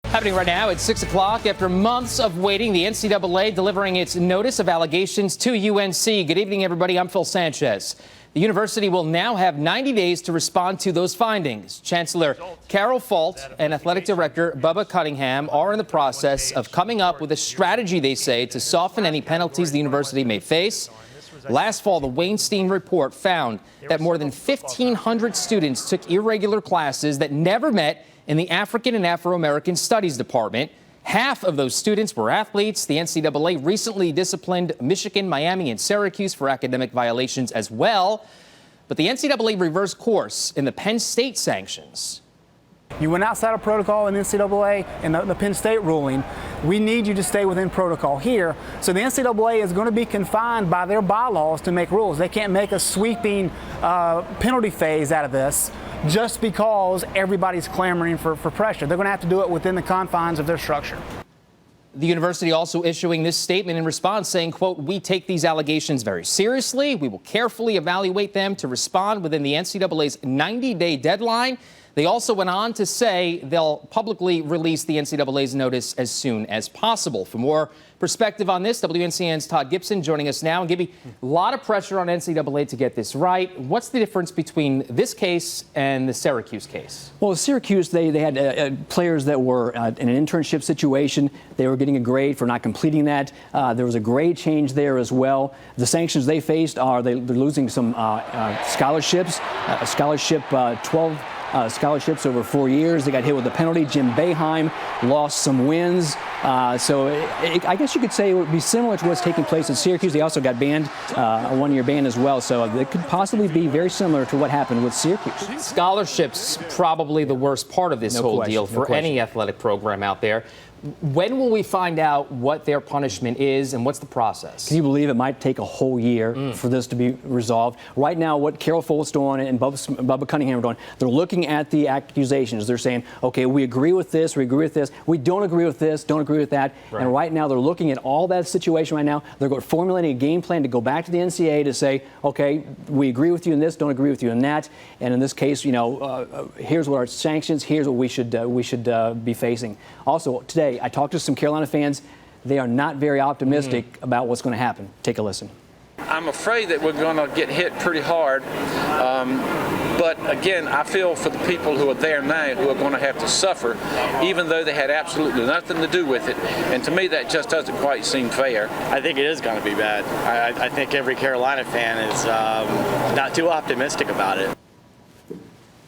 Happening right now at 6 o'clock. After months of waiting, the NCAA delivering its notice of allegations to UNC. Good evening, everybody. I'm Phil Sanchez. The university will now have 90 days to respond to those findings. Chancellor Carol Folt and Athletic Director Bubba Cunningham are in the process of coming up with a strategy, they say, to soften any penalties the university may face. Last fall, the Weinstein report found that more than 1,500 students took irregular classes that never met in the African and Afro-American Studies Department. Half of those students were athletes. The NCAA recently disciplined Michigan, Miami, and Syracuse for academic violations as well. But the NCAA reversed course in the Penn State sanctions. You went outside of protocol in NCAA and the Penn State ruling. We need you to stay within protocol here. So the NCAA is going to be confined by their bylaws to make rules. They can't make a sweeping penalty phase out of this just because everybody's clamoring for pressure. They're going to have to do it within the confines of their structure. The university also issuing this statement in response saying, quote, "We take these allegations very seriously. We will carefully evaluate them to respond within the NCAA's 90-day deadline." They also went on to say they'll publicly release the NCAA's notice as soon as possible. For more perspective on this, WNCN's Todd Gibson joining us now. And Gibby, a lot of pressure on NCAA to get this right. What's the difference between this case and the Syracuse case? Well, Syracuse, they had players that were in an internship situation. They were getting a grade for not completing that. There was a grade change there as well. The sanctions they faced are they're losing some scholarships, 12 scholarships over 4 years. They got hit with a penalty. Jim Boeheim lost some wins. So I guess you could say it would be similar to what's taking place at Syracuse. They also got banned, a one-year ban as well. So it could possibly be very similar to what happened with Syracuse. Scholarships probably the worst part of this whole deal for any athletic program out there. When will we find out what their punishment is and what's the process? Can you believe it might take a whole year for this to be resolved? Right now, what Carol Folt's doing and Bubba Cunningham are doing, they're looking at the accusations. They're saying, okay, we agree with this, we agree with this, we don't agree with this, don't agree with that. Right. And right now, they're looking at all that situation right now. They're formulating a game plan to go back to the NCAA to say, okay, we agree with you in this, don't agree with you in that. And in this case, you know, here's what our sanctions, here's what we should be facing. Also, today, I talked to some Carolina fans. They are not very optimistic about what's going to happen. Take a listen. I'm afraid that we're going to get hit pretty hard. But again, I feel for the people who are there now who are going to have to suffer, even though they had absolutely nothing to do with it. And to me, that just doesn't quite seem fair. I think it is going to be bad. I think every Carolina fan is not too optimistic about it.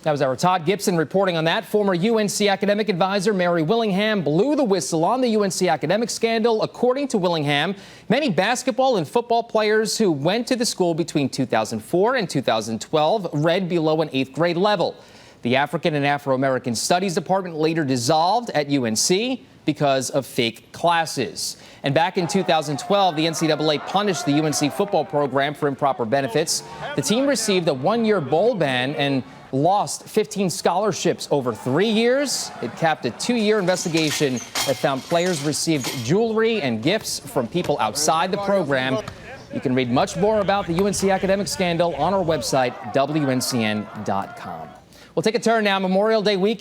That was our Todd Gibson reporting on that. Former UNC academic advisor Mary Willingham blew the whistle on the UNC academic scandal. According to Willingham, many basketball and football players who went to the school between 2004 and 2012 read below an 8th grade level. The African and Afro-American Studies Department later dissolved at UNC because of fake classes. And back in 2012, the NCAA punished the UNC football program for improper benefits. The team received a 1-year bowl ban and lost 15 scholarships over 3 years. It capped a 2-year investigation that found players received jewelry and gifts from people outside the program. You can read much more about the UNC academic scandal on our website, WNCN.com. We'll take a turn now. Memorial Day weekend.